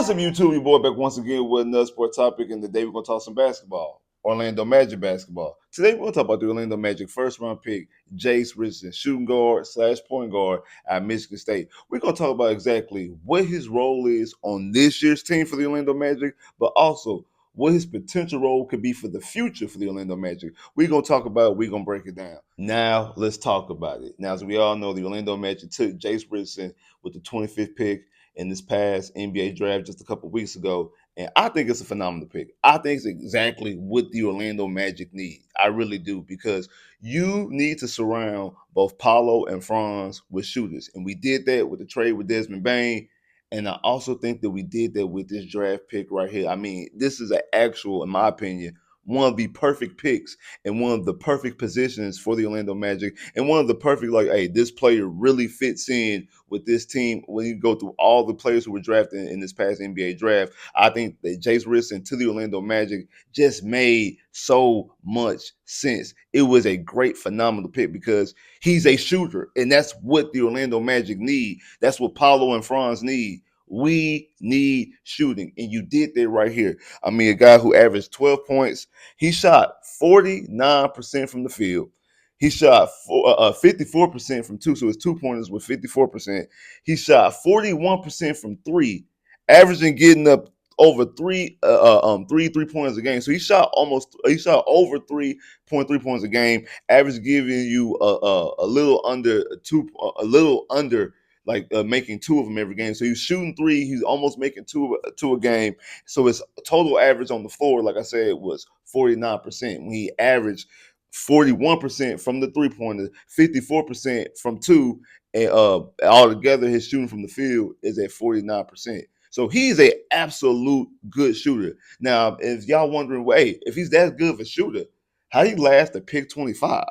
What's up, YouTube? Your boy back once again with another sport topic, and today we're gonna talk some basketball. Orlando Magic basketball. Today we're gonna talk about the Orlando Magic first round pick, Jase Richardson, shooting guard slash point guard at Michigan State. We're gonna talk about exactly what his role is on this year's team for the Orlando Magic, but also what his potential role could be for the future for the Orlando Magic. We're gonna talk about it, we're gonna break it down. Now let's talk about it. Now, as we all know, the Orlando Magic took Jase Richardson with the 25th pick in this past NBA draft just a couple weeks ago. And I think it's a phenomenal pick. I think it's exactly what the Orlando Magic need. I really do, because you need to surround both Paulo and Franz with shooters. And we did that with the trade with Desmond Bain. And I also think that we did that with this draft pick right here. I mean, this is an actual, in my opinion, one of the perfect picks and one of the perfect positions for the Orlando Magic, and one of the perfect, like, hey, this player really fits in with this team. When you go through all the players who were drafted in this past NBA draft, I think that Jase Richardson to the Orlando Magic just made so much sense. It was a great, phenomenal pick because he's a shooter, and that's what the Orlando Magic need. That's what Paulo and Franz need. We need shooting, and you did that right here. I mean, a guy who averaged 12 points. He shot 49% from the field. He shot 54% from two, so his 2 pointers were 54%. He shot 41% from three, averaging getting up over three pointers a game. So he shot over 3.3 points a game, average giving you a little under a little under, like, making two of them every game. So he's shooting three. He's almost making two a game. So his total average on the floor, like I said, was 49%. When he averaged 41% from the three-pointer, 54% from two, and altogether his shooting from the field is at 49%. So he's an absolute good shooter. Now, if y'all wondering, wait, if he's that good of a shooter, how he last a pick 25?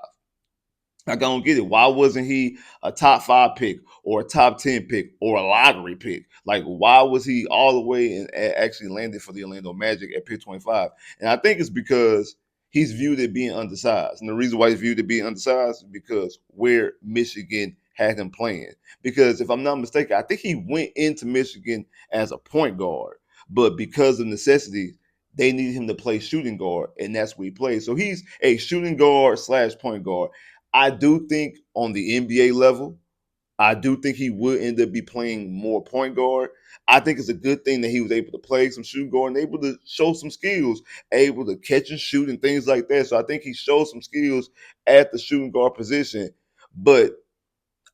I don't get it. Why wasn't he a top 5 pick or a top 10 pick or a lottery pick? Like, why was he all the way and actually landed for the Orlando Magic at pick 25? And I think it's because he's viewed as being undersized. And the reason why he's viewed as being undersized is because where Michigan had him playing. Because if I'm not mistaken, I think he went into Michigan as a point guard, but because of necessity, they needed him to play shooting guard, and that's where he plays. So he's a shooting guard slash point guard. I do think on the NBA level, I do think he would end up be playing more point guard. I think it's a good thing that he was able to play some shooting guard and able to show some skills, able to catch and shoot and things like that. So I think he showed some skills at the shooting guard position. But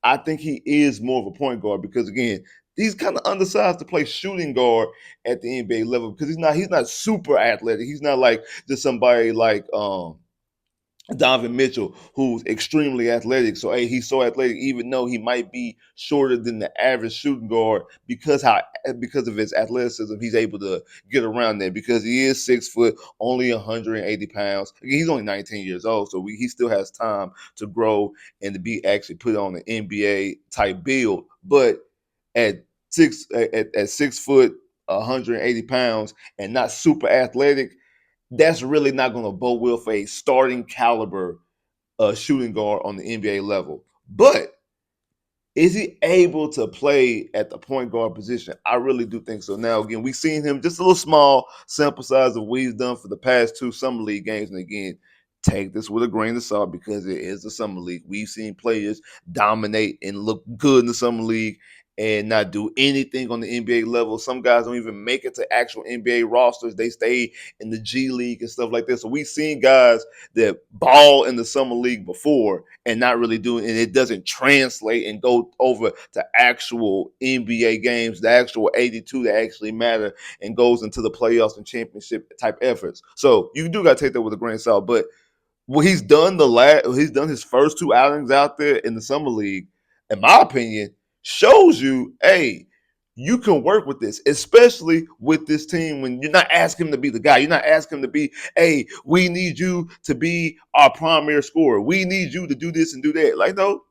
I think he is more of a point guard because, again, he's kind of undersized to play shooting guard at the NBA level because he's not super athletic. He's not like just somebody like Donovan Mitchell, who's extremely athletic. So, hey, he's so athletic, even though he might be shorter than the average shooting guard, because of his athleticism, he's able to get around there because he is 6 foot, only 180 pounds. Again, he's only 19 years old, so he still has time to grow and to be actually put on an NBA type build. But at at 6 foot, 180 pounds, and not super athletic, that's really not going to bode well for a starting caliber shooting guard on the NBA level. But is he able to play at the point guard position? I really do think so. Now, again, we've seen him just a little small sample size of what he's done for the past 2 summer league games. And again, take this with a grain of salt because it is the summer league. We've seen players dominate and look good in the summer league and not do anything on the NBA level. Some guys don't even make it to actual NBA rosters. They stay in the G League and stuff like that. So we've seen guys that ball in the summer league before and not really doing, and it doesn't translate and go over to actual NBA games, the actual 82 that actually matter and goes into the playoffs and championship type efforts. So you do got to take that with a grain of salt. But what he's done his first 2 outings out there in the summer league, in my opinion, shows you, hey, you can work with this, especially with this team when you're not asking him to be the guy. You're not asking him to be, hey, we need you to be our primary scorer. We need you to do this and do that. Like, no,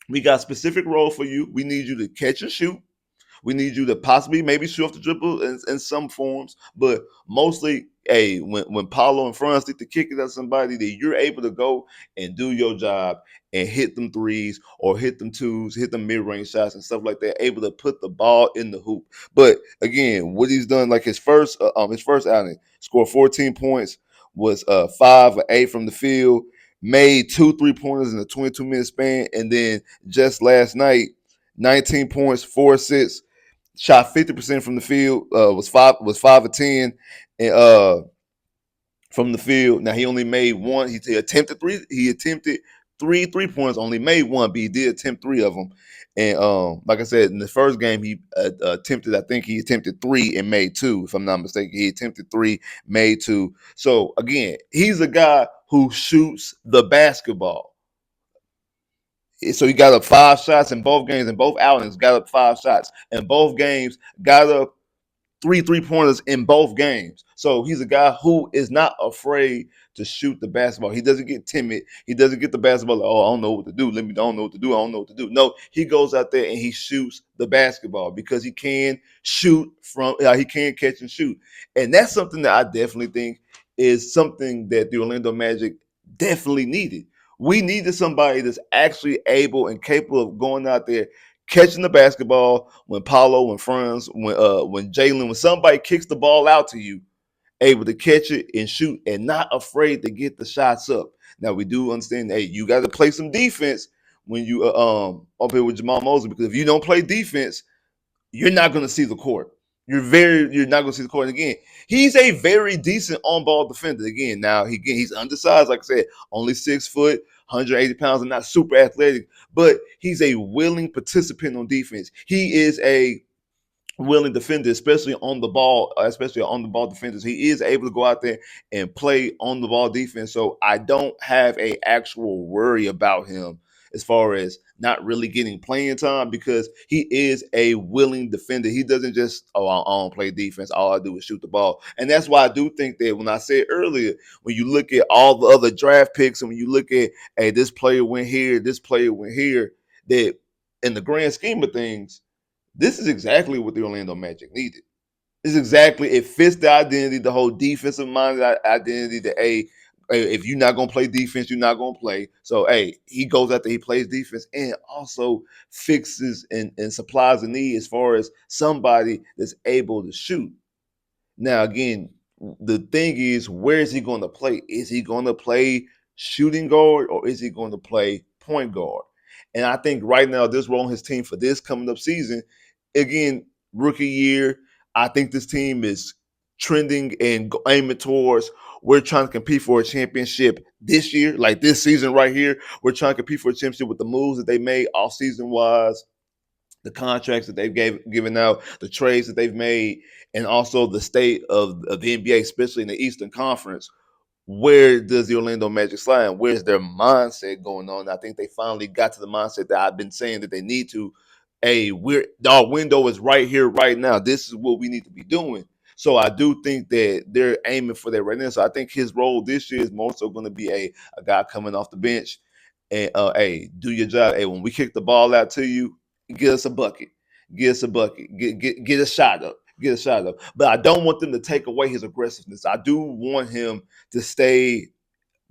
we got a specific role for you. We need you to catch and shoot. We need you to possibly maybe shoot off the dribble in some forms, but mostly hey, when Paulo and Franz need to kick it at somebody, that you're able to go and do your job and hit them threes or hit them twos, hit them mid-range shots and stuff like that, able to put the ball in the hoop. But again, what he's done, like his first outing, scored 14 points, was 5 of 8 from the field, made 2 3-pointers in a 22-minute span, and then just last night, 19 points, 4 assists, shot 50% from the field, was 5 of 10, and from the field. Now he only made one. He attempted three. He attempted 3 3 points. Only made one, but he did attempt 3 of them. And like I said, in the first game, he attempted. I think he attempted 3 and made 2. If I'm not mistaken, he attempted 3, made 2. So again, he's a guy who shoots the basketball. So he got up 5 shots in both games, in both outings. Got up 5 shots in both games. Got up 3 3-pointers in both games. So he's a guy who is not afraid to shoot the basketball. He doesn't get timid. He doesn't get the basketball like, oh, I don't know what to do. I don't know what to do. I don't know what to do. No, he goes out there and he shoots the basketball because he can shoot he can catch and shoot. And that's something that I definitely think is something that the Orlando Magic definitely needed. We needed somebody that's actually able and capable of going out there catching the basketball when Paulo, when Franz, when Jalen, when somebody kicks the ball out to you, able to catch it and shoot and not afraid to get the shots up. Now we do understand, hey, you got to play some defense when you up here with Jamal Mosley, because if you don't play defense, you're not going to see the court. You're not going to see the court. And again, he's a very decent on-ball defender. Again, now he's undersized, like I said, only 6 foot, 180 pounds, and not super athletic, but he's a willing participant on defense. He is a willing defender, especially on the ball defenders. He is able to go out there and play on the ball defense. So I don't have a actual worry about him as far as not really getting playing time, because he is a willing defender. He doesn't just, oh, I don't play defense. All I do is shoot the ball. And that's why I do think that when I said earlier, when you look at all the other draft picks and when you look at, hey, this player went here, this player went here, that in the grand scheme of things, this is exactly what the Orlando Magic needed. It fits the identity, the whole defensive minded identity that, if you're not gonna play defense, you're not gonna play. So he goes out there, he plays defense, and also fixes and supplies a need as far as somebody that's able to shoot. Now, again, the thing is, where is he going to play? Is he going to play shooting guard or is he going to play point guard? And I think right now, this role on his team for this coming up season, again, rookie year, I think this team is trending and aiming towards, we're trying to compete for a championship this year, like this season right here. We're trying to compete for a championship with the moves that they made off season wise, the contracts that they've given out, the trades that they've made, and also the state of the NBA, especially in the Eastern Conference. Where does the Orlando Magic slide? Where's their mindset going on? I think they finally got to the mindset that I've been saying that they need to. Hey, our window is right here, right now. This is what we need to be doing. So I do think that they're aiming for that right now. So I think his role this year is more so going to be a guy coming off the bench and hey, do your job. Hey, when we kick the ball out to you, get us a bucket. Get us a bucket. Get a shot up. Get a shot up. But I don't want them to take away his aggressiveness. I do want him to stay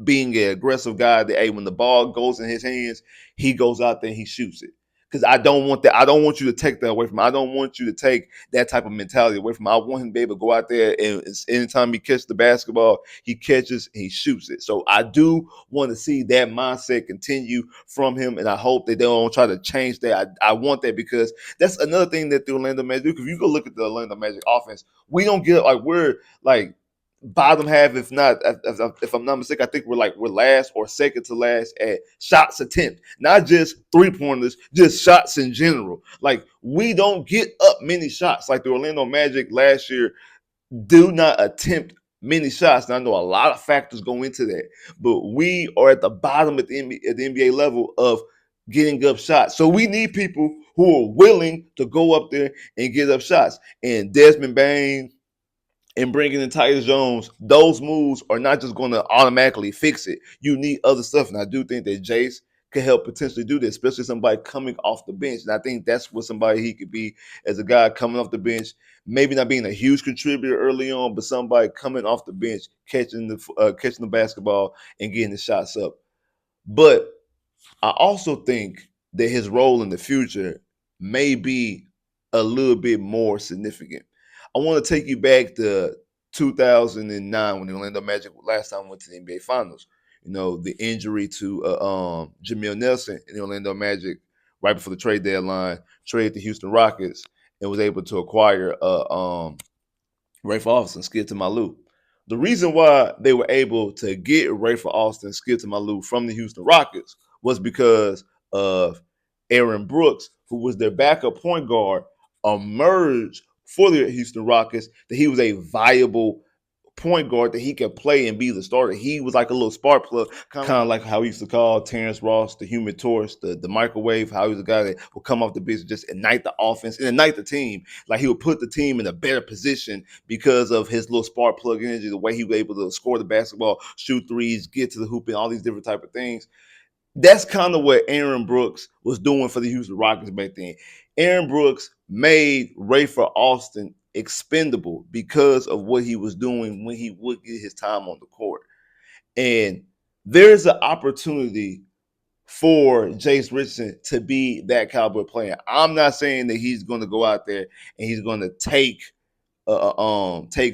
being an aggressive guy that, hey, when the ball goes in his hands, he goes out there and he shoots it. Because I don't want that. I don't want you to take that away from him. I don't want you to take that type of mentality away from him. I want him to be able to go out there and anytime he catches the basketball, he catches and he shoots it. So I do want to see that mindset continue from him, and I hope that they don't try to change that. I want that because that's another thing that the Orlando Magic do. If you go look at the Orlando Magic offense, we don't get we're like bottom half, if not, if I'm not mistaken, I think we're last or second to last at shots attempt, not just 3-pointers, just shots in general. Like we don't get up many shots. Like the Orlando Magic last year do not attempt many shots. Now I know a lot of factors go into that, but we are at the bottom at the NBA level of getting up shots. So we need people who are willing to go up there and get up shots. And Desmond Bain and bringing in Tyus Jones, those moves are not just going to automatically fix it. You need other stuff, and I do think that Jase could help potentially do this, especially somebody coming off the bench. And I think that's what somebody he could be as a guy coming off the bench, maybe not being a huge contributor early on, but somebody coming off the bench, catching the basketball and getting the shots up. But I also think that his role in the future may be a little bit more significant. I want to take you back to 2009 when the Orlando Magic last time went to the NBA Finals. You know, the injury to Jameer Nelson in the Orlando Magic right before the trade deadline, traded the Houston Rockets, and was able to acquire Rafe Alston, Skip to Malou. The reason why they were able to get Rafe Alston, Skip to Malou from the Houston Rockets was because of Aaron Brooks, who was their backup point guard, emerged for the Houston Rockets that he was a viable point guard that he could play and be the starter. He was like a little spark plug, kind of like how we used to call Terrence Ross the human torch, the microwave, how he was a guy that would come off the bench and just ignite the offense and ignite the team. Like he would put the team in a better position because of his little spark plug energy, the way he was able to score the basketball, shoot threes, get to the hoop, and all these different type of things. That's kind of what Aaron Brooks was doing for the Houston Rockets back then. Aaron Brooks made Rafer Alston expendable because of what he was doing when he would get his time on the court. And there's an opportunity for Jase Richardson to be that caliber player. I'm not saying that he's going to go out there and he's going to take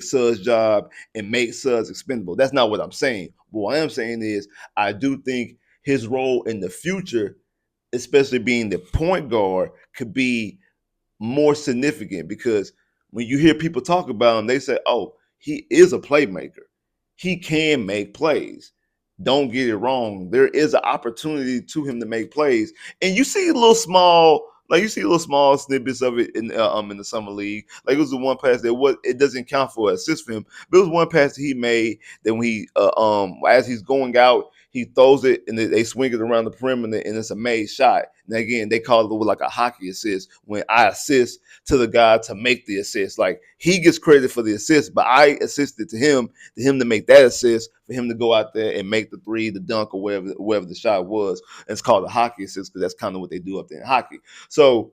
Sud's job and make Sud's expendable. That's not what I'm saying. But what I am saying is I do think his role in the future, especially being the point guard, could be more significant because when you hear people talk about him, they say, oh, he is a playmaker. He can make plays. Don't get it wrong. There is an opportunity to him to make plays. And you see a little small, like you see little small snippets of it in the summer league. Like it was the one pass that it doesn't count for an assist for him, but it was one pass that he made that when he as he's going out, he throws it and they swing it around the perimeter and it's a made shot. And again, they call it like a hockey assist when I assist to the guy to make the assist. Like he gets credit for the assist, but I assisted to him to make that assist for him to go out there and make the three, the dunk, or wherever the shot was. And it's called a hockey assist because that's kind of what they do up there in hockey. So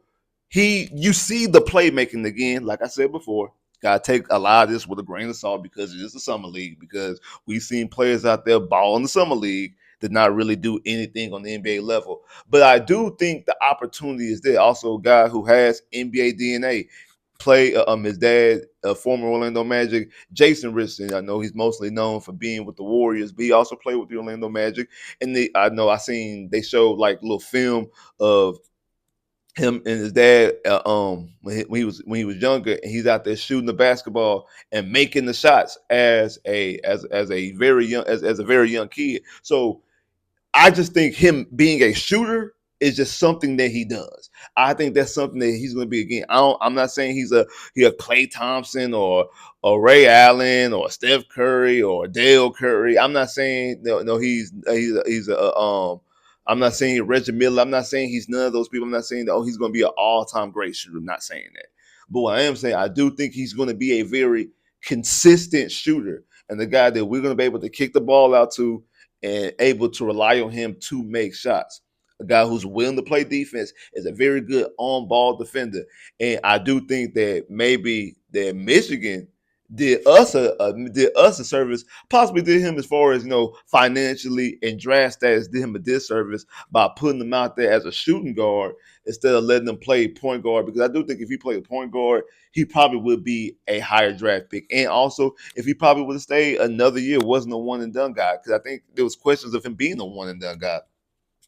you see the playmaking again, like I said before. Gotta take a lot of this with a grain of salt because it is the summer league. Because we've seen players out there ball in the summer league that not really do anything on the NBA level. But I do think the opportunity is there. Also, a guy who has NBA DNA. Play his dad, former Orlando Magic, Jason Richardson. I know he's mostly known for being with the Warriors, but he also played with the Orlando Magic. And they showed like little film of him and his dad when he was younger, and he's out there shooting the basketball and making the shots as a very young kid. So I just think him being a shooter is just something that he does. I think that's something that he's going to be again. I'm not saying he's a Klay Thompson or Ray Allen or Steph Curry or Dale Curry. I'm not saying no he's a I'm not saying Reggie Miller. I'm not saying he's none of those people. I'm not saying that he's going to be an all-time great shooter. I'm not saying that. But what I am saying, I do think he's going to be a very consistent shooter and the guy that we're going to be able to kick the ball out to and able to rely on him to make shots. A guy who's willing to play defense is a very good on-ball defender. And I do think that maybe that Michigan did us a service, possibly did him as far as financially and draft status, did him a disservice by putting him out there as a shooting guard instead of letting him play point guard. Because I do think if he played point guard, he probably would be a higher draft pick. And also, if he probably would have stayed another year, wasn't a one and done guy. Because I think there was questions of him being a one and done guy.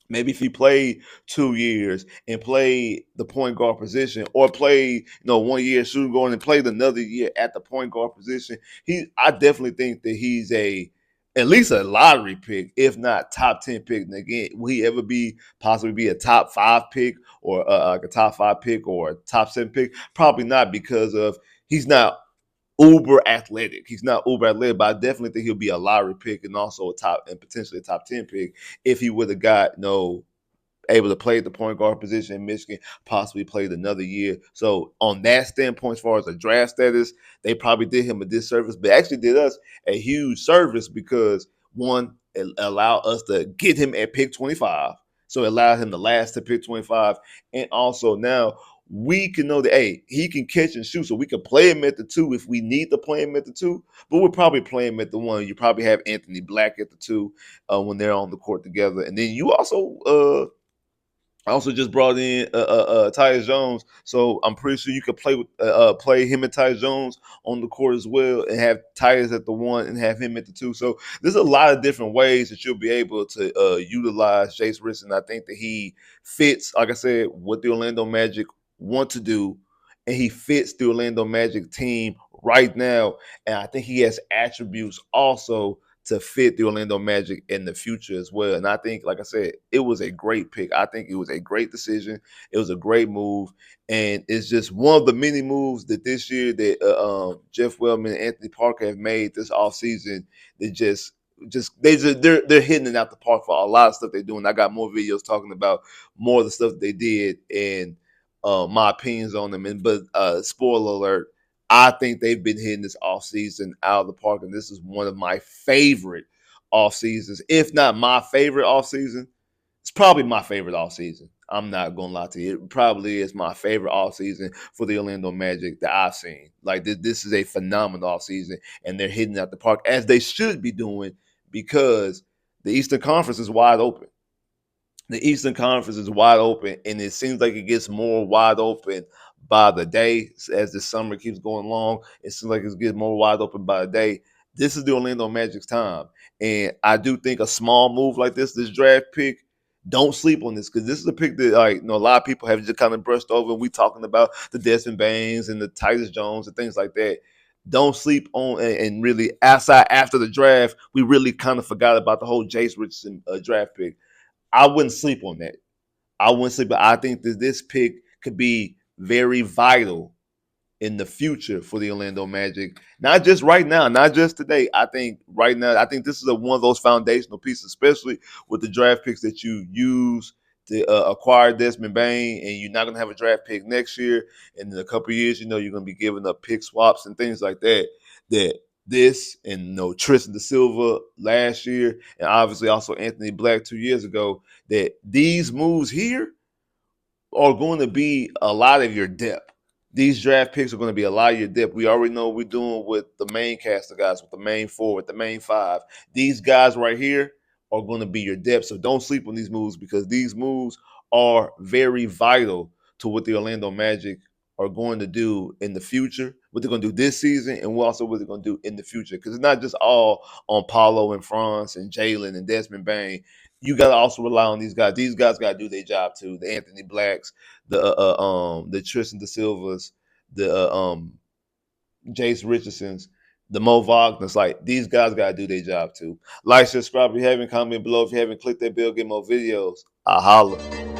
Maybe if he played 2 years and played the point guard position, or played 1 year shooting guard and played another year at the point guard position, I definitely think that he's at least a lottery pick, if not top 10 pick. And again, will he ever possibly be a top 5 pick or like a top 5 pick or a top 7 pick? Probably not, because of he's not uber athletic. He's not uber athletic, but I definitely think he'll be a lottery pick and also potentially a top 10 pick if he would have got able to play the point guard position in Michigan, possibly played another year. So on that standpoint, as far as the draft status, they probably did him a disservice, but actually did us a huge service because one, it allowed us to get him at pick 25. So it allowed him to last to pick 25. And also now we can know that, hey, he can catch and shoot. So we can play him at the two if we need to play him at the two. But we'll probably play him at the one. You probably have Anthony Black at the two when they're on the court together. And then you also just brought in Tyus Jones, so I'm pretty sure you could play him and Tyus Jones on the court as well, and have Tyus at the one and have him at the two. So there's a lot of different ways that you'll be able to utilize Jase Richardson. I think that he fits, like I said, what the Orlando Magic want to do, and he fits the Orlando Magic team right now. And I think he has attributes also to fit the Orlando Magic in the future as well. And I think, like I said, it was a great pick. I think it was a great decision. It was a great move. And it's just one of the many moves that this year that Jeff Wellman and Anthony Parker have made this offseason that they're hitting it out the park for a lot of stuff they're doing. I got more videos talking about more of the stuff that they did and my opinions on them. But spoiler alert, I think they've been hitting this offseason out of the park, and this is one of my favorite off seasons. If not my favorite off season, it's probably my favorite off season. I'm not gonna lie to you. It probably is my favorite off season for the Orlando Magic that I've seen. Like this is a phenomenal off season, and they're hitting out the park as they should be doing because the Eastern Conference is wide open. The Eastern Conference is wide open, and it seems like it gets more wide open by the day as the summer keeps going along. It seems like it's getting more wide open by the day. This is the Orlando Magic's time, and I do think a small move like this draft pick, don't sleep on this because this is a pick that a lot of people have just kind of brushed over. And we talking about the Desmond Bains and the Tyus Jones and things like that. Don't sleep on and really outside after the draft, we really kind of forgot about the whole Jase Richardson draft pick. I wouldn't sleep on that. I wouldn't sleep, but I think that this pick could be very vital in the future for the Orlando Magic. Not just right now, not just today. I think right now, I think this is one of those foundational pieces, especially with the draft picks that you use to acquire Desmond Bain, and you're not going to have a draft pick next year. And in a couple of years, you're going to be giving up pick swaps and things like that. That this and Tristan da Silva last year, and obviously also Anthony Black 2 years ago. That these moves here are going to be a lot of your depth. These draft picks are going to be a lot of your depth. We already know what we're doing with the main cast of guys, with the main four, with the main five. These guys right here are going to be your depth. So don't sleep on these moves because these moves are very vital to what the Orlando Magic are going to do in the future, what they're going to do this season, and also what they're going to do in the future. Because it's not just all on Paulo and Franz and Jalen and Desmond Bain. You got to also rely on these guys. These guys got to do their job too. The Anthony Blacks, the Tristan da Silvas, the Jase Richardsons, the Mo Wagner's. Like these guys got to do their job too. Like, subscribe if you haven't, comment below if you haven't, click that bell, get more videos. I holla.